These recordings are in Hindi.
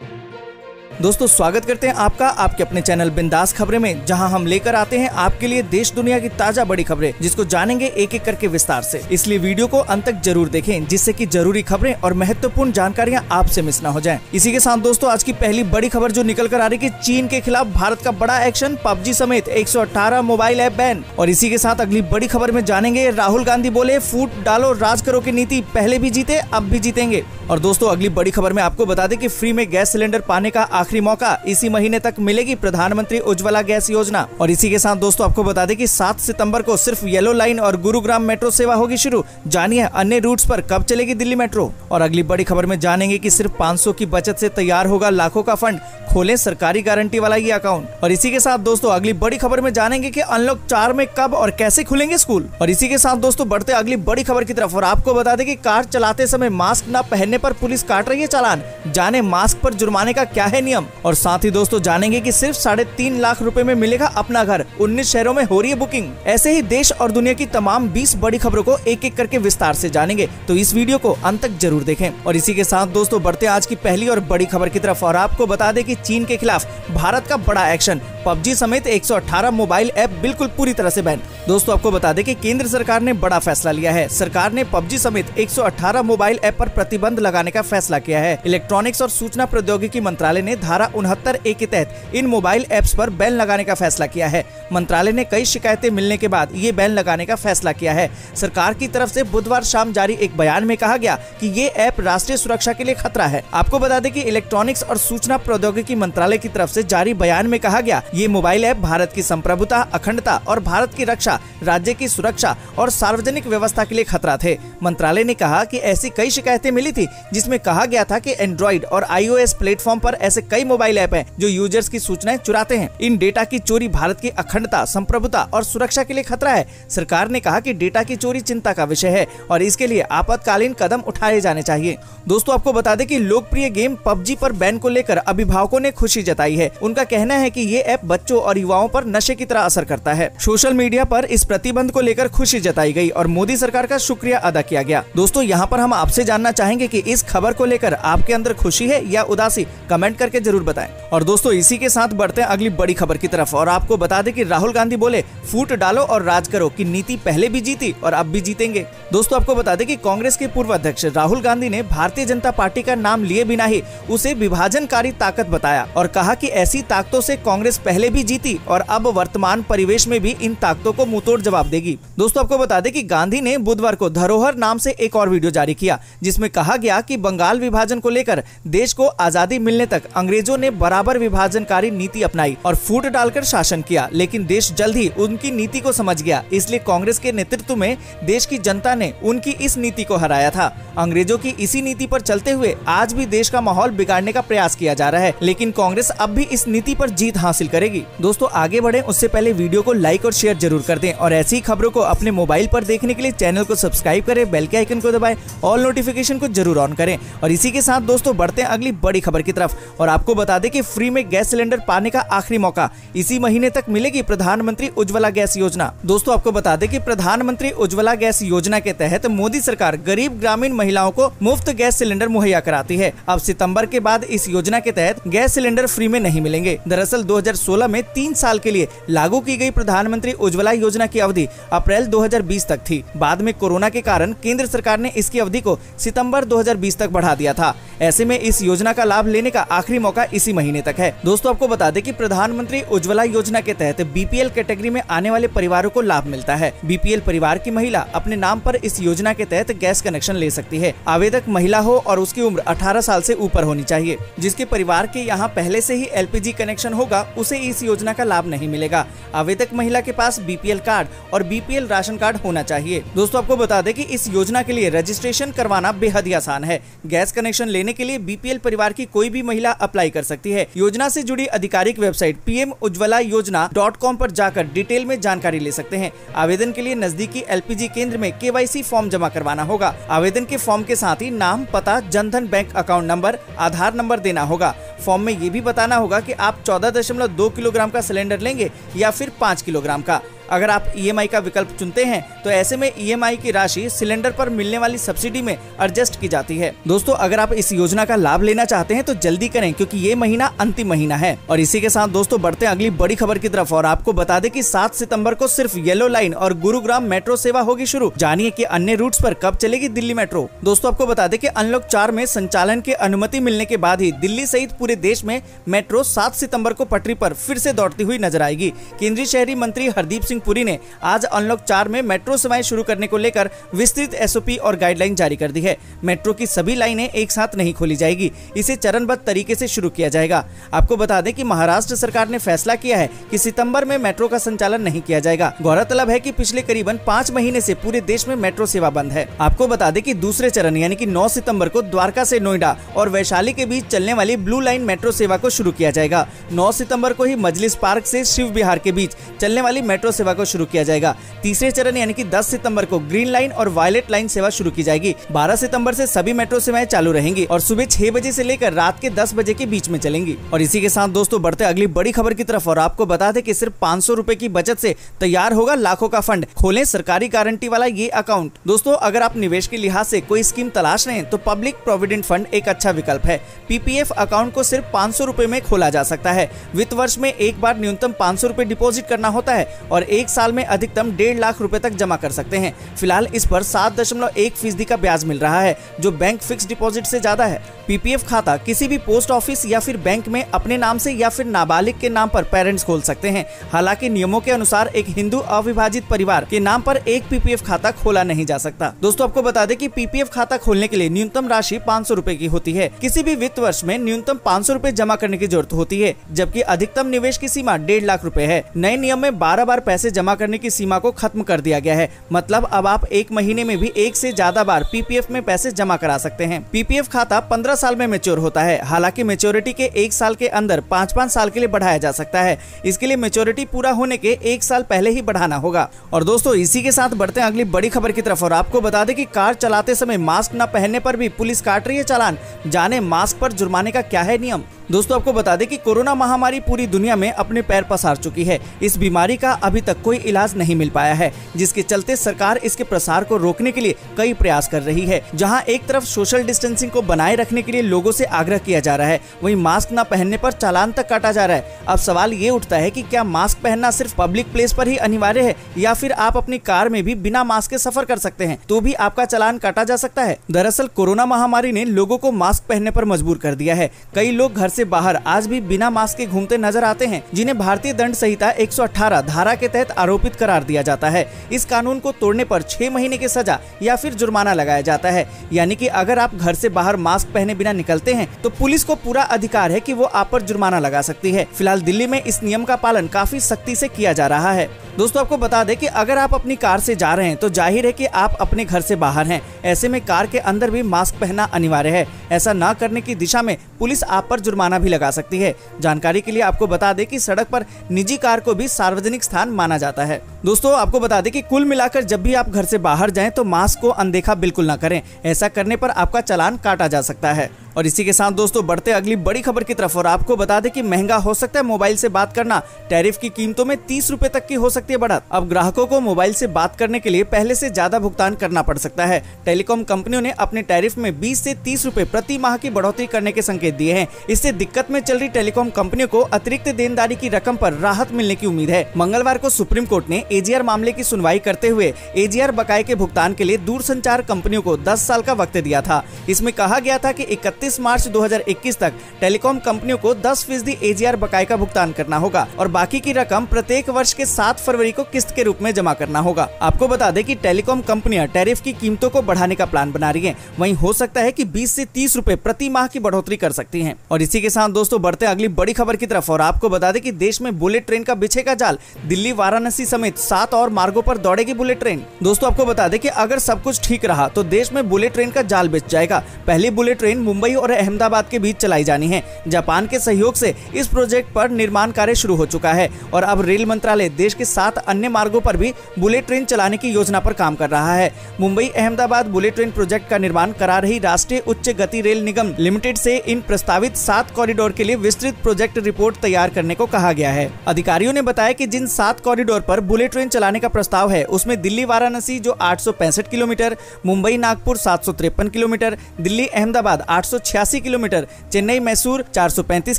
दोस्तों स्वागत करते हैं आपका आपके अपने चैनल बिंदास खबरें में, जहां हम लेकर आते हैं आपके लिए देश दुनिया की ताजा बड़ी खबरें, जिसको जानेंगे एक एक करके विस्तार से। इसलिए वीडियो को अंत तक जरूर देखें, जिससे कि जरूरी खबरें और महत्वपूर्ण जानकारियां आपसे मिस न हो जाएं। इसी के साथ दोस्तों आज की पहली बड़ी खबर जो निकल कर आ रही है, चीन के खिलाफ भारत का बड़ा एक्शन, पबजी समेत 118 मोबाइल ऐप बैन। और इसी के साथ अगली बड़ी खबर में जानेंगे राहुल गांधी बोले फूट डालो राज करो की नीति पहले भी जीते अब भी जीतेंगे। और दोस्तों अगली बड़ी खबर में आपको बता दें कि फ्री में गैस सिलेंडर पाने का आखिरी मौका, इसी महीने तक मिलेगी प्रधानमंत्री उज्ज्वला गैस योजना। और इसी के साथ दोस्तों आपको बता दें कि 7 सितंबर को सिर्फ येलो लाइन और गुरुग्राम मेट्रो सेवा होगी शुरू। जानिए अन्य रूट्स पर कब चलेगी दिल्ली मेट्रो। और अगली बड़ी खबर में जानेंगे कि सिर्फ 500 की बचत से तैयार होगा लाखों का फंड, खोलें सरकारी गारंटी वाला ये अकाउंट। और इसी के साथ दोस्तों अगली बड़ी खबर में जानेंगे कि अनलॉक 4 में कब और कैसे खुलेंगे स्कूल। और इसी के साथ दोस्तों बढ़ते अगली बड़ी खबर की तरफ, और आपको बता दें कि कार चलाते समय मास्क न पहनने पर पुलिस काट रही है चालान। जाने मास्क पर जुर्माने का क्या है नियम। और साथ ही दोस्तों जानेंगे कि सिर्फ 3.5 लाख रुपए में मिलेगा अपना घर, 19 शहरों में हो रही है बुकिंग। ऐसे ही देश और दुनिया की तमाम 20 बड़ी खबरों को एक एक करके विस्तार से जानेंगे, तो इस वीडियो को अंत तक जरूर देखें। और इसी के साथ दोस्तों बढ़ते आज की पहली और बड़ी खबर की तरफ, और आपको बता दें कि चीन के खिलाफ भारत का बड़ा एक्शन, पबजी समेत 118 मोबाइल ऐप बिल्कुल पूरी तरह से बैन। दोस्तों आपको बता दें कि केंद्र सरकार ने बड़ा फैसला लिया है। सरकार ने पबजी समेत 118 मोबाइल ऐप पर प्रतिबंध लगाने का फैसला किया है। इलेक्ट्रॉनिक्स और सूचना प्रौद्योगिकी मंत्रालय ने धारा 69A के तहत इन मोबाइल ऐप्स पर बैन लगाने का फैसला किया है। मंत्रालय ने कई शिकायतें मिलने के बाद ये बैन लगाने का फैसला किया है। सरकार की तरफ से बुधवार शाम जारी एक बयान में कहा गया कि ये ऐप राष्ट्रीय सुरक्षा के लिए खतरा है। आपको बता दें कि इलेक्ट्रॉनिक्स और सूचना प्रौद्योगिकी मंत्रालय की तरफ से जारी बयान में कहा गया, ये मोबाइल ऐप भारत की संप्रभुता, अखंडता और भारत की रक्षा, राज्य की सुरक्षा और सार्वजनिक व्यवस्था के लिए खतरा थे। मंत्रालय ने कहा कि ऐसी कई शिकायतें मिली थी जिसमें कहा गया था कि एंड्रॉइड और iOS प्लेटफॉर्म पर ऐसे कई मोबाइल ऐप हैं जो यूजर्स की सूचनाएं चुराते हैं। इन डेटा की चोरी भारत की अखंडता, संप्रभुता और सुरक्षा के लिए खतरा है। सरकार ने कहा कि डेटा की चोरी चिंता का विषय है और इसके लिए आपातकालीन कदम उठाए जाने चाहिए। दोस्तों आपको बता दें कि लोकप्रिय गेम पबजी पर बैन को लेकर अभिभावकों ने खुशी जताई है। उनका कहना है कि ये ऐप बच्चों और युवाओं पर नशे की तरह असर करता है। सोशल मीडिया पर इस प्रतिबंध को लेकर खुशी जताई गई और मोदी सरकार का शुक्रिया अदा किया गया। दोस्तों यहाँ पर हम आपसे जानना चाहेंगे कि इस खबर को लेकर आपके अंदर खुशी है या उदासी, कमेंट करके जरूर बताएं। और दोस्तों इसी के साथ बढ़ते हैं अगली बड़ी खबर की तरफ, और आपको बता दें कि राहुल गांधी बोले फूट डालो और राज करो की नीति पहले भी जीती और अब भी जीतेंगे। दोस्तों आपको बता दें कि कांग्रेस के पूर्व अध्यक्ष राहुल गांधी ने भारतीय जनता पार्टी का नाम लिए बिना ही उसे विभाजनकारी ताकत बताया और कहा कि ऐसी ताकतों से कांग्रेस पहले भी जीती और अब वर्तमान परिवेश में भी इन ताकतों को मुंहतोड़ जवाब देगी। दोस्तों आपको बता दें कि गांधी ने बुधवार को धरोहर नाम से एक और वीडियो जारी किया, जिसमें कहा गया कि बंगाल विभाजन को लेकर देश को आजादी मिलने तक अंग्रेजों ने बराबर विभाजनकारी नीति अपनाई और फूट डालकर शासन किया, लेकिन देश जल्द ही उनकी नीति को समझ गया। इसलिए कांग्रेस के नेतृत्व में देश की जनता ने उनकी इस नीति को हराया था। अंग्रेजों की इसी नीति पर चलते हुए आज भी देश का माहौल बिगाड़ने का प्रयास किया जा रहा है, लेकिन कांग्रेस अब भी इस नीति पर जीत हासिल करेगी। दोस्तों आगे बढ़े उससे पहले वीडियो को लाइक और शेयर जरूर कर दें और ऐसी खबरों को अपने मोबाइल पर देखने के लिए चैनल को सब्सक्राइब करें, बेल के आइकन को दबाएं, ऑल नोटिफिकेशन को जरूर ऑन करें। और इसी के साथ दोस्तों बढ़ते हैं अगली बड़ी खबर की तरफ, और आपको बता दें कि फ्री में गैस सिलेंडर पाने का आखिरी मौका, इसी महीने तक मिलेगी प्रधानमंत्री उज्ज्वला गैस योजना। दोस्तों आपको बता दें कि प्रधानमंत्री उज्ज्वला गैस योजना के तहत मोदी सरकार गरीब ग्रामीण महिलाओं को मुफ्त गैस सिलेंडर मुहैया कराती है। अब सितंबर के बाद इस योजना के तहत गैस सिलेंडर फ्री में नहीं मिलेंगे। दरअसल 2016 में 3 साल के लिए लागू की गई प्रधानमंत्री उज्ज्वला योजना की अवधि अप्रैल 2020 तक थी। बाद में कोरोना के कारण केंद्र सरकार ने इसकी अवधि को सितंबर 2020 तक बढ़ा दिया था। ऐसे में इस योजना का लाभ लेने का आखिरी मौका इसी महीने तक है। दोस्तों आपको बता दें कि प्रधानमंत्री उज्ज्वला योजना के तहत BPL कैटेगरी में आने वाले परिवारों को लाभ मिलता है। BPL परिवार की महिला अपने नाम पर इस योजना के तहत गैस कनेक्शन ले सकती है। आवेदक महिला हो और उसकी उम्र 18 साल से ऊपर होनी चाहिए। जिसके परिवार के यहाँ पहले से ही LPG कनेक्शन होगा उसे इस योजना का लाभ नहीं मिलेगा। आवेदक महिला के पास BPL कार्ड और BPL राशन कार्ड होना चाहिए। दोस्तों आपको बता दें कि इस योजना के लिए रजिस्ट्रेशन करवाना बेहद ही आसान है। गैस कनेक्शन लेने के लिए BPL परिवार की कोई भी महिला अप्लाई कर सकती है। योजना से जुड़ी आधिकारिक वेबसाइट pmujjwalaYojna.com पर जाकर डिटेल में जानकारी ले सकते हैं। आवेदन के लिए नजदीकी LPG केंद्र में KYC फॉर्म जमा करवाना होगा। आवेदन के फॉर्म के साथ ही नाम, पता, जनधन बैंक अकाउंट नंबर, आधार नंबर देना होगा। फॉर्म में ये भी बताना होगा कि आप 14.2 किलोग्राम का सिलेंडर लेंगे या फिर 5 किलोग्राम का। अगर आप EMI का विकल्प चुनते हैं तो ऐसे में EMI की राशि सिलेंडर पर मिलने वाली सब्सिडी में एडजस्ट की जाती है। दोस्तों, अगर आप इस योजना का लाभ लेना चाहते हैं तो जल्दी करें, क्योंकि ये महीना अंतिम महीना है। और इसी के साथ दोस्तों बढ़ते हैं अगली बड़ी खबर की तरफ और आपको बता दें कि 7 सितंबर को सिर्फ येलो लाइन और गुरुग्राम मेट्रो सेवा होगी शुरू। जानिए कि अन्य रूट्स पर कब चलेगी दिल्ली मेट्रो। दोस्तों, आपको बता दें कि अनलॉक 4 में संचालन की अनुमति मिलने के बाद ही दिल्ली सहित पूरे देश में मेट्रो 7 सितंबर को पटरी पर फिर से दौड़ती हुई नजर आएगी। केंद्रीय शहरी मंत्री हरदीप सिंह पुरी ने आज अनलॉक 4 में मेट्रो सेवाएं शुरू करने को लेकर विस्तृत SOP और गाइडलाइन जारी कर दी है। मेट्रो की सभी लाइनें एक साथ नहीं खोली जाएगी, इसे चरणबद्ध तरीके से शुरू किया जाएगा। आपको बता दें कि महाराष्ट्र सरकार ने फैसला किया है कि सितंबर में मेट्रो का संचालन नहीं किया जाएगा। गौरतलब है कि पिछले करीबन 5 महीने से पूरे देश में मेट्रो सेवा बंद है। आपको बता दें कि दूसरे चरण यानी कि 9 सितंबर को द्वारका से नोएडा और वैशाली के बीच चलने वाली ब्लू लाइन मेट्रो सेवा को शुरू किया जाएगा। 9 सितंबर को ही मजलिस पार्क से शिव विहार के बीच चलने वाली मेट्रो सेवा को शुरू किया जाएगा। तीसरे चरण यानी कि 10 सितंबर को ग्रीन लाइन और वायलेट लाइन सेवा शुरू की जाएगी। 12 सितंबर से सभी मेट्रो सेवाएं चालू रहेंगी और सुबह 6 बजे से लेकर रात के 10 बजे के बीच में चलेंगी। और इसी के साथ दोस्तों बढ़ते अगली बड़ी खबर की तरफ और आपको बता दें कि सिर्फ 500 रुपए की बचत से तैयार होगा लाखों का फंड। खोलें सरकारी गारंटी वाला ये अकाउंट। दोस्तों, अगर आप निवेश के लिहाज से कोई स्कीम तलाश रहे हैं तो पब्लिक प्रोविडेंट फंड एक अच्छा विकल्प है। PPF अकाउंट को सिर्फ 500 रुपए में खोला जा सकता है। वित्त वर्ष में एक बार न्यूनतम 500 रुपए डिपॉजिट करना होता है और एक साल में अधिकतम 1.5 लाख रुपए तक जमा कर सकते हैं। फिलहाल इस पर 7.1% का ब्याज मिल रहा है, जो बैंक फिक्स डिपॉजिट से ज्यादा है। PPF खाता किसी भी पोस्ट ऑफिस या फिर बैंक में अपने नाम से या फिर नाबालिग के नाम पर पेरेंट्स खोल सकते हैं। हालांकि नियमों के अनुसार एक हिंदू अविभाजित परिवार के नाम पर एक PPF खाता खोला नहीं जा सकता। दोस्तों, आपको बता दें कि PPF खाता खोलने के लिए न्यूनतम राशि 500 रुपए की होती है। किसी भी वित्त वर्ष में न्यूनतम 500 रुपए जमा करने की जरूरत होती है, जबकि अधिकतम निवेश की सीमा 1.5 लाख रुपए है। नए नियम में 12 बार पैसे जमा करने की सीमा को खत्म कर दिया गया है। मतलब अब आप एक महीने में भी एक से ज्यादा बार PPF में पैसे जमा करा सकते हैं। PPF खाता 15 साल में मैच्योर होता है। हालांकि मैच्योरिटी के 1 साल के अंदर 5-5 साल के लिए बढ़ाया जा सकता है। इसके लिए मैच्योरिटी पूरा होने के 1 साल पहले ही बढ़ाना होगा। और दोस्तों, इसी के साथ बढ़ते हैं अगली बड़ी खबर की तरफ और आपको बता दें कि कार चलाते समय मास्क न पहनने पर भी पुलिस काट रही है चालान। जाने मास्क पर जुर्माने का क्या है नियम। दोस्तों, आपको बता दें कि कोरोना महामारी पूरी दुनिया में अपने पैर पसार चुकी है। इस बीमारी का अभी तक कोई इलाज नहीं मिल पाया है, जिसके चलते सरकार इसके प्रसार को रोकने के लिए कई प्रयास कर रही है। जहां एक तरफ सोशल डिस्टेंसिंग को बनाए रखने के लिए लोगों से आग्रह किया जा रहा है, वहीं मास्क न पहनने पर चालान तक काटा जा रहा है। अब सवाल ये उठता है कि क्या मास्क पहनना सिर्फ पब्लिक प्लेस पर ही अनिवार्य है या फिर आप अपनी कार में भी बिना मास्क के सफर कर सकते हैं तो भी आपका चालान काटा जा सकता है। दरअसल कोरोना महामारी ने लोगों को मास्क पहनने पर मजबूर कर दिया है। कई लोग घर से बाहर आज भी बिना मास्क के घूमते नजर आते हैं, जिन्हें भारतीय दंड संहिता 118 धारा के तहत आरोपित करार दिया जाता है। इस कानून को तोड़ने पर 6 महीने की सजा या फिर जुर्माना लगाया जाता है। यानी कि अगर आप घर से बाहर मास्क पहने बिना निकलते हैं तो पुलिस को पूरा अधिकार है कि वो आप पर जुर्माना लगा सकती है। फिलहाल दिल्ली में इस नियम का पालन काफी सख्ती से किया जा रहा है। दोस्तों, आपको बता दें कि अगर आप अपनी कार से जा रहे हैं तो जाहिर है कि आप अपने घर से बाहर हैं। ऐसे में कार के अंदर भी मास्क पहनना अनिवार्य है। ऐसा न करने की दिशा में पुलिस आप पर जुर्माना भी लगा सकती है। जानकारी के लिए आपको बता दें कि सड़क पर निजी कार को भी सार्वजनिक स्थान माना जाता है। दोस्तों, आपको बता दें कि कुल मिलाकर जब भी आप घर से बाहर जाएं तो मास्क को अनदेखा बिल्कुल न करें। ऐसा करने पर आपका चालान काटा जा सकता है। और इसी के साथ दोस्तों बढ़ते अगली बड़ी खबर की तरफ और आपको बता दें कि महंगा हो सकता है मोबाइल से बात करना। टैरिफ की कीमतों में 30 रुपए तक की हो सकती है बढ़त। अब ग्राहकों को मोबाइल से बात करने के लिए पहले से ज्यादा भुगतान करना पड़ सकता है। टेलीकॉम कंपनियों ने अपने टैरिफ में 20 से 30 रुपए प्रति माह की बढ़ोतरी करने के संकेत दिए हैं। इससे दिक्कत में चल रही टेलीकॉम कंपनियों को अतिरिक्त देनदारी की रकम पर राहत मिलने की उम्मीद है। मंगलवार को सुप्रीम कोर्ट ने AGR मामले की सुनवाई करते हुए AGR बकाये के भुगतान के लिए दूरसंचार कंपनियों को 10 साल का वक्त दिया था। इसमें कहा गया था कि 31 मार्च 2021 तक टेलीकॉम कंपनियों को 10% AGR बकाये का भुगतान करना होगा और बाकी की रकम प्रत्येक वर्ष के 7 फरवरी को किस्त के रूप में जमा करना होगा। आपको बता दें कि टेलीकॉम कंपनियां टैरिफ की कीमतों को बढ़ाने का प्लान बना रही हैं। वहीं हो सकता है कि 20 से 30 रुपए प्रति माह की बढ़ोतरी कर सकती हैं। और इसी के साथ दोस्तों बढ़ते अगली बड़ी खबर की तरफ और आपको बता दें कि देश में बुलेट ट्रेन का बिछेगा जाल। दिल्ली वाराणसी समेत 7 और मार्गों पर दौड़ेगी बुलेट ट्रेन। दोस्तों, आपको बता दें कि अगर सब कुछ ठीक रहा तो देश में बुलेट ट्रेन का जाल बिछ जाएगा। पहली बुलेट ट्रेन मुंबई मुंबई और अहमदाबाद के बीच चलाई जानी है। जापान के सहयोग से इस प्रोजेक्ट पर निर्माण कार्य शुरू हो चुका है और अब रेल मंत्रालय देश के 7 अन्य मार्गों पर भी बुलेट ट्रेन चलाने की योजना पर काम कर रहा है। Mumbai Ahmedabad bullet train project का निर्माण करा रही राष्ट्रीय उच्च गति रेल निगम लिमिटेड से इन प्रस्तावित 7 कॉरिडोर के लिए विस्तृत प्रोजेक्ट रिपोर्ट तैयार करने को कहा गया है। अधिकारियों ने बताया कि जिन 7 कॉरिडोर पर बुलेट ट्रेन चलाने का प्रस्ताव है उसमें दिल्ली वाराणसी जो 865 kilometre, Mumbai Nagpur 753 kilometre, Delhi Ahmedabad 886 kilometre, Chennai Mysore 435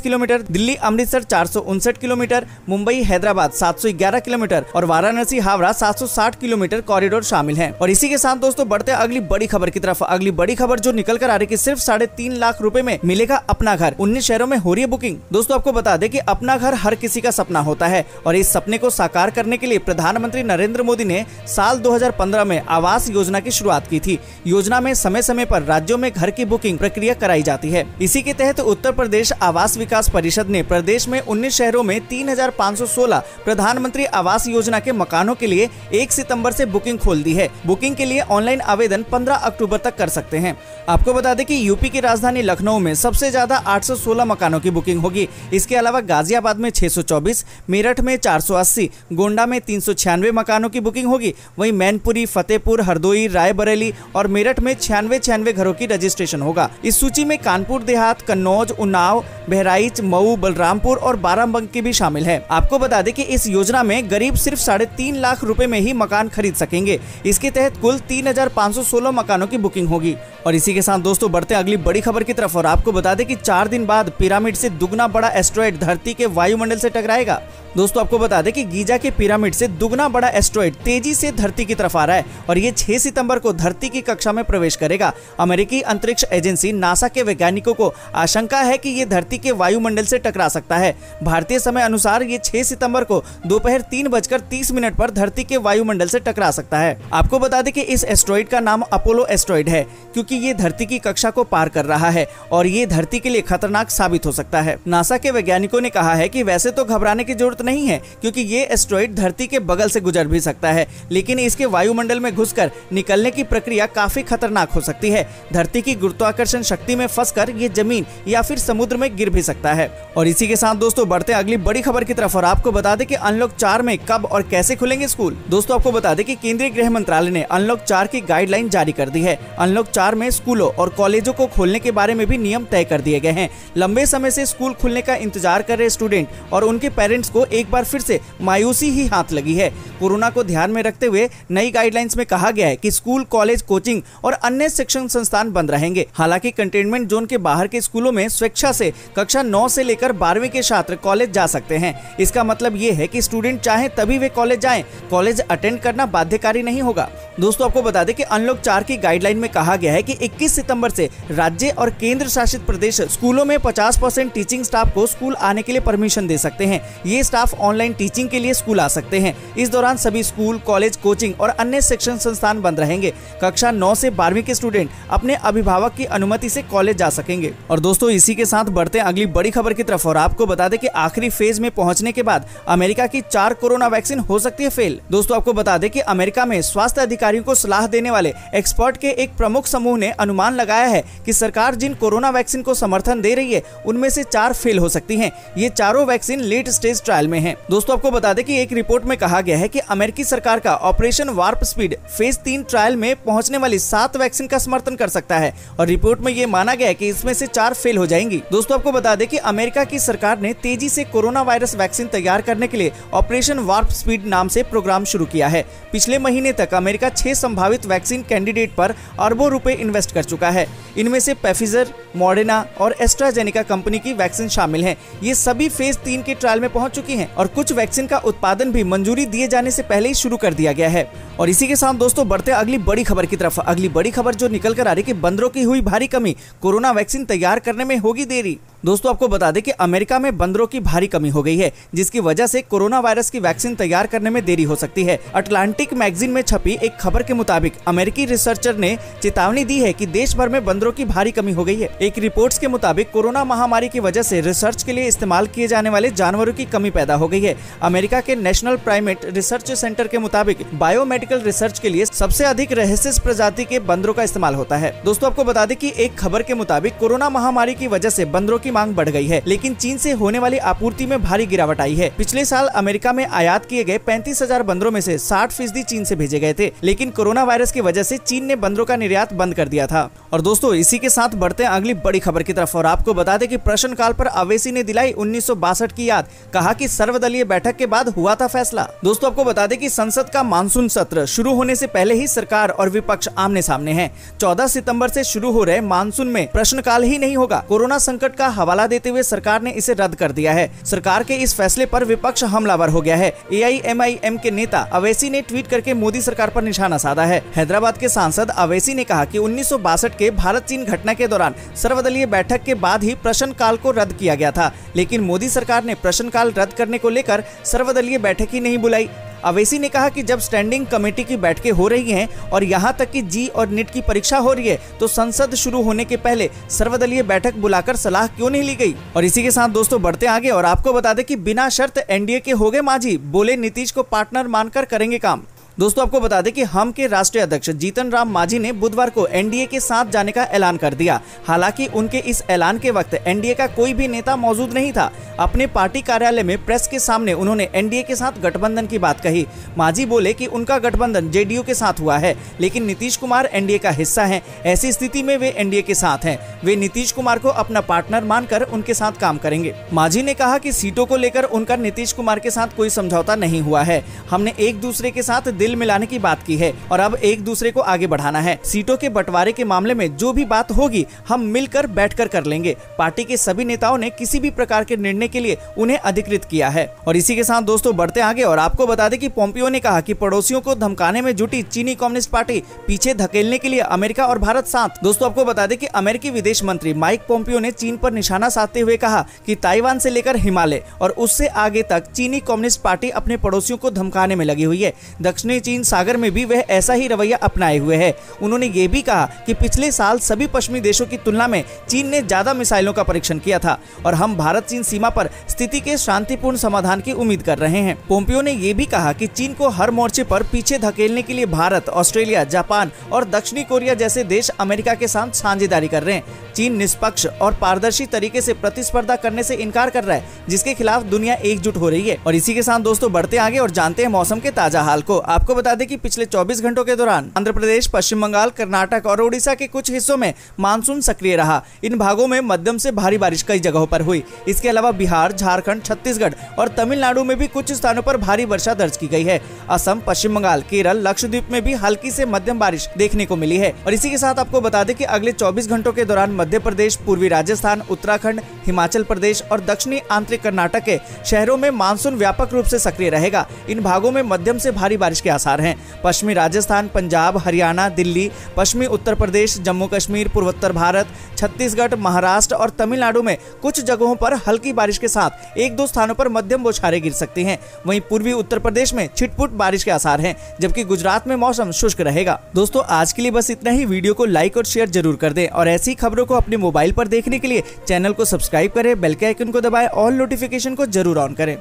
kilometre, Delhi Amritsar 459 kilometre, Mumbai Hyderabad 711 kilometre और वाराणसी हावड़ा 760 किलोमीटर कॉरिडोर शामिल हैं। और इसी के साथ दोस्तों बढ़ते अगली बड़ी खबर की तरफ। अगली बड़ी खबर जो निकल कर आ रही है कि सिर्फ 3.5 लाख रुपए में मिलेगा अपना घर। 19 शहरों में हो रही है बुकिंग। दोस्तों आपको बता दें कि अपना घर हर किसी का सपना होता है और इस सपने को साकार करने के लिए प्रधानमंत्री नरेंद्र मोदी ने साल 2015 में आवास योजना की शुरुआत की थी। योजना में समय समय पर राज्यों में घर की बुकिंग प्रक्रिया कराई जाती है। इसी के तहत उत्तर प्रदेश आवास विकास परिषद ने प्रदेश में 19 शहरों में 3516 प्रधानमंत्री आवास योजना के मकानों के लिए 1 सितंबर से बुकिंग खोल दी है। बुकिंग के लिए ऑनलाइन आवेदन 15 अक्टूबर तक कर सकते हैं। आपको बता दें कि यूपी की राजधानी लखनऊ में सबसे ज्यादा 816 मकानों की बुकिंग होगी। इसके अलावा गाजियाबाद में 624, मेरठ में 480, गोंडा में 396 मकानों की बुकिंग होगी। वहीं मैनपुरी, फतेहपुर, हरदोई, रायबरेली और मेरठ में 96 घरों की रजिस्ट्रेशन होगा। इस सूची में कानपुर देहात, कन्नौज, उन्नाव, बहराइच, मऊ, बलरामपुर और बाराबंकी भी शामिल है। आपको बता दें कि इस योजना में गरीब सिर्फ 3.5 लाख रुपए में ही मकान खरीद सकेंगे। इसके तहत कुल 3516 मकानों की बुकिंग होगी। और इसी के साथ दोस्तों बढ़ते अगली बड़ी खबर की तरफ और आपको बता दें कि 4 दिन बाद पिरामिड से दुगना बड़ा एस्टेरॉयड धरती के वायुमंडल से टकराएगा। दोस्तों आपको बता दें कि गीजा के पिरामिड से दुगना बड़ा एस्टेरॉयड तेजी से धरती की तरफ आ रहा है और ये 6 सितंबर को धरती की कक्षा में प्रवेश करेगा। अमेरिकी अंतरिक्ष एजेंसी नासा के वैज्ञानिकों को आशंका है कि ये धरती के वायुमंडल से टकरा सकता है। भारतीय समय अनुसार ये 6 सितंबर को दोपहर 3:30 पर धरती के वायुमंडल से टकरा सकता है। आपको बता दें कि इस एस्टेरॉयड का नाम अपोलो एस्टेरॉयड है क्योंकि ये धरती की कक्षा को पार कर रहा है और ये धरती के लिए खतरनाक साबित हो सकता है। नासा के वैज्ञानिकों ने कहा है कि वैसे तो घबराने की जरूरत नहीं है क्योंकि ये एस्टेरॉयड धरती के बगल से गुजर भी सकता है, लेकिन इसके वायुमंडल में घुसकर निकलने की प्रक्रिया काफी खतरनाक हो सकती है। धरती की गुरुत्वाकर्षण शक्ति में फंसकर ये जमीन या फिर समुद्र में गिर भी सकता है। और इसी के साथ दोस्तों बढ़ते अगली बड़ी खबर की तरफ और आपको बता दें कि अनलॉक 4 में कब और कैसे खुलेंगे स्कूल। दोस्तों आपको बता दें कि केंद्रीय गृह मंत्रालय ने अनलॉक 4 की गाइडलाइन जारी कर दी है। अनलॉक 4 में स्कूलों और कॉलेजों को खोलने के बारे में भी नियम तय कर दिए गए हैं। लंबे समय से स्कूल खुलने का इंतजार कर रहे स्टूडेंट और उनके पेरेंट्स को एक बार फिर से मायूसी ही हाथ लगी है। कोरोना को ध्यान में रखते हुए नई गाइडलाइंस में कहा गया है कि स्कूल, कॉलेज, कोचिंग और अन्य शिक्षण संस्थान बंद रहेंगे। हालांकि कंटेनमेंट जोन के बाहर के स्कूलों में स्वेच्छा से कक्षा 9 से लेकर 12वीं के छात्र कॉलेज जा सकते हैं। इसका मतलब ये है कि स्टूडेंट चाहे तभी वे कॉलेज जाएं, कॉलेज अटेंड करना बाध्यकारी नहीं होगा। दोस्तों आपको बता दें कि अनलॉक 4 की गाइडलाइन में कहा गया है कि 21 सितंबर से राज्य और केंद्र शासित प्रदेश स्कूलों में 50% टीचिंग स्टाफ को स्कूल आने के लिए परमिशन दे सकते हैं। ये स्टाफ ऑनलाइन टीचिंग के लिए स्कूल आ सकते हैं। इस दौरान सभी स्कूल, कॉलेज, कोचिंग और अन्य शिक्षण संस्थान बंद रहेंगे। कक्षा 9 से 12वीं के स्टूडेंट अपने अभिभावक की अनुमति से कॉलेज जा सकेंगे। और दोस्तों इसी के साथ बढ़ते हैं अगली बड़ी खबर की तरफ और आपको बता दें कि आखिरी फेज में पहुंचने के बाद अमेरिका की 4 कोरोना वैक्सीन हो सकती है फेल। दोस्तों आपको बता दें कि अमेरिका में स्वास्थ्य अधिकारियों को सलाह देने वाले एक्सपर्ट के एक प्रमुख समूह ने अनुमान लगाया है कि सरकार जिन कोरोना वैक्सीन को समर्थन दे रही है उनमें से 4 फेल हो सकती हैं। ये चारों वैक्सीन लेट स्टेज ट्रायल में हैं। दोस्तों आपको बता दें कि एक रिपोर्ट में कहा गया है कि अमेरिकी सरकार का operation warp speed phase 3 trial में पहुंचने वाली 7 वैक्सीन का समर्थन कर सकता है और रिपोर्ट में ये माना गया है कि इसमें से 4 फेल हो जाएंगी। दोस्तों आपको बता दें कि अमेरिका की सरकार ने तेजी से कोरोना वायरस वैक्सीन तैयार करने के लिए ऑपरेशन वार्प स्पीड नाम से प्रोग्राम शुरू किया है। पिछले महीने तक अमेरिका 6 संभावित वैक्सीन कैंडिडेट पर अरबों रुपए इन्वेस्ट कर चुका है। इनमें से पैफिजर, मॉडर्ना और एस्ट्राजेनेका कंपनी की वैक्सीन शामिल हैं। ये सभी फेज 3 के ट्रायल में पहुंच चुकी हैं और कुछ वैक्सीन का उत्पादन भी मंजूरी दिए जाने से पहले ही शुरू कर दिया गया है। और इसी के साथ दोस्तों बढ़ते अगली बड़ी खबर की तरफ। अगली बड़ी खबर जो निकल कर आ रही कि बंदरों की हुई भारी कमी, कोरोना वैक्सीन तैयार करने में होगी देरी। दोस्तों आपको बता दें कि अमेरिका में बंदरों की भारी कमी हो गई है जिसकी वजह से कोरोना वायरस की वैक्सीन तैयार करने में देरी हो सकती है। अटलांटिक मैगजीन में छपी एक खबर के मुताबिक अमेरिकी रिसर्चर ने चेतावनी दी है कि देश भर में बंदरों की भारी कमी हो गई है। एक रिपोर्ट्स के मुताबिक कोरोना महामारी की वजह से रिसर्च के लिए इस्तेमाल किए जाने वाले जानवरों की कमी पैदा हो गई है। अमेरिका के नेशनल प्राइमेट रिसर्च सेंटर के मुताबिक बायोमेडिकल रिसर्च के लिए सबसे अधिक रहस्यमय प्रजाति के बंदरों का इस्तेमाल होता है। दोस्तों आपको बता दें कि एक खबर के मुताबिक कोरोना महामारी की वजह से बंदरों की मांग बढ़ गई है, लेकिन चीन से होने वाली आपूर्ति में भारी गिरावट आई है। पिछले साल अमेरिका में आयात किए गए 35,000 बंदरों में से 60% चीन से भेजे गए थे, लेकिन कोरोना वायरस की वजह से चीन ने बंदरों का निर्यात बंद कर दिया था। और दोस्तों इसी के साथ बढ़ते हैं अगली बड़ी खबर की तरफ और आपको बता दें कि प्रश्नकाल पर अवेसी ने दिलाई 1962 की याद, कहा कि सर्वदलीय बैठक के बाद हुआ था फैसला। दोस्तों आपको बता दें कि संसद का मानसून सत्र शुरू होने से पहले ही सरकार और विपक्ष आमने सामने हैं। 14 सितंबर से शुरू हो रहे मानसून में प्रश्नकाल ही नहीं होगा। कोरोना संकट का हवाला देते हुए सरकार ने इसे रद्द कर दिया है। सरकार के इस फैसले पर विपक्ष हमलावर हो गया है। AIMIM के नेता अवेसी ने ट्वीट करके मोदी सरकार पर निशाना साधा है। हैदराबाद के सांसद अवेसी ने कहा कि 1962 के भारत चीन घटना के दौरान सर्वदलीय बैठक के बाद ही प्रश्नकाल को रद्द किया गया था, लेकिन मोदी सरकार ने प्रश्नकाल रद्द करने को लेकर सर्वदलीय बैठक ही नहीं बुलाई। अवेसी ने कहा कि जब स्टैंडिंग कमेटी की बैठकें हो रही हैं और यहां तक कि जी और नीट की परीक्षा हो रही है, तो संसद शुरू होने के पहले सर्वदलीय बैठक बुलाकर सलाह क्यों नहीं ली गई। और इसी के साथ दोस्तों बढ़ते आगे और आपको बता दें कि बिना शर्त एनडीए के हो गए मांझी, बोले नीतीश को पार्टनर मानकर करेंगे काम। दोस्तों आपको बता दें कि हम के राष्ट्रीय अध्यक्ष जीतन राम मांझी ने बुधवार को एनडीए के साथ जाने का ऐलान कर दिया। हालांकि उनके इस ऐलान के वक्त एनडीए का कोई भी नेता मौजूद नहीं था। अपने पार्टी कार्यालय में प्रेस के सामने उन्होंने एनडीए के साथ गठबंधन की बात कही। मांझी बोले कि उनका गठबंधन जेडीयू के साथ हुआ है, लेकिन नीतीश कुमार एनडीए का हिस्सा है। ऐसी स्थिति में वे एनडीए के साथ हैं। वे नीतीश कुमार को अपना पार्टनर मानकर उनके साथ काम करेंगे। मांझी ने कहा कि सीटों को लेकर उनका नीतीश कुमार के साथ कोई समझौता नहीं हुआ है। हमने एक दूसरे के साथ दिल मिलाने की बात की है और अब एक दूसरे को आगे बढ़ाना है। सीटों के बंटवारे के मामले में जो भी बात होगी हम मिलकर बैठकर कर लेंगे। पार्टी के सभी नेताओं ने किसी भी प्रकार के निर्णय के लिए उन्हें अधिकृत किया है। और इसी के साथ दोस्तों बढ़ते आगे और आपको बता दें कि पोम्पियो ने कहा कि पड़ोसियों को धमकाने में जुटी चीनी कम्युनिस्ट पार्टी पीछे धकेलने के लिए अमेरिका और भारत साथ। दोस्तों आपको बता दें कि अमेरिकी विदेश मंत्री माइक पोम्पियो ने चीन पर निशाना साधते हुए कहा कि ताइवान से लेकर हिमालय और उससे आगे तक चीनी कम्युनिस्ट पार्टी अपने पड़ोसियों को धमकाने में लगी हुई है। दक्षिणी चीन सागर में भी वह ऐसा ही रवैया अपनाए हुए है। उन्होंने ये भी कहा कि पिछले साल सभी पश्चिमी देशों की तुलना में चीन ने ज्यादा मिसाइलों का परीक्षण किया था और हम भारत चीन सीमा पर स्थिति के शांतिपूर्ण समाधान की उम्मीद कर रहे हैं। पोम्पियो ने ये भी कहा कि चीन को हर मोर्चे पर पीछे धकेलने के लिए भारत, ऑस्ट्रेलिया, जापान और दक्षिणी कोरिया जैसे देश अमेरिका के साथ साझेदारी कर रहे हैं। चीन निष्पक्ष और पारदर्शी तरीके से प्रतिस्पर्धा करने से इनकार कर रहा है, जिसके खिलाफ दुनिया एकजुट हो रही है। और इसी के साथ दोस्तों बढ़ते आगे और जानते हैं मौसम के ताजा हाल को। आपको बता दें कि पिछले 24 घंटों के दौरान आंध्र प्रदेश, पश्चिम बंगाल, कर्नाटक और ओडिशा के कुछ हिस्सों में मानसून सक्रिय रहा। इन भागों में मध्यम से भारी बारिश कई जगहों पर हुई। इसके अलावा बिहार, झारखंड, छत्तीसगढ़ और तमिलनाडु में भी कुछ स्थानों पर भारी वर्षा दर्ज की गई है। असम, पश्चिम बंगाल, केरल, लक्षद्वीप में भी हल्की से मध्यम बारिश देखने को मिली है। और इसी के साथ आपको बता दें कि अगले 24 घंटों के दौरान मध्य प्रदेश, पूर्वी राजस्थान, उत्तराखंड, हिमाचल प्रदेश और दक्षिणी आंतरिक कर्नाटक के शहरों में मानसून व्यापक रूप से सक्रिय रहेगा। इन भागों में मध्यम से भारी बारिश के आसार हैं। पश्चिमी राजस्थान, पंजाब, हरियाणा, दिल्ली, पश्चिमी उत्तर प्रदेश, जम्मू कश्मीर, पूर्वोत्तर भारत, छत्तीसगढ़, महाराष्ट्र और तमिलनाडु में कुछ जगहों पर हल्की बारिश के साथ एक दो स्थानों पर मध्यम बौछारें गिर सकती हैं। वहीं पूर्वी उत्तर प्रदेश में छिटपुट बारिश के आसार हैं, जबकि गुजरात में मौसम शुष्क रहेगा। दोस्तों आज के लिए बस इतना ही। वीडियो को लाइक और शेयर जरूर कर दें और ऐसी खबरों को अपने मोबाइल पर देखने के लिए चैनल को सब्सक्राइब करें, बेल के आइकन को दबाएं और नोटिफिकेशन को जरूर ऑन करें।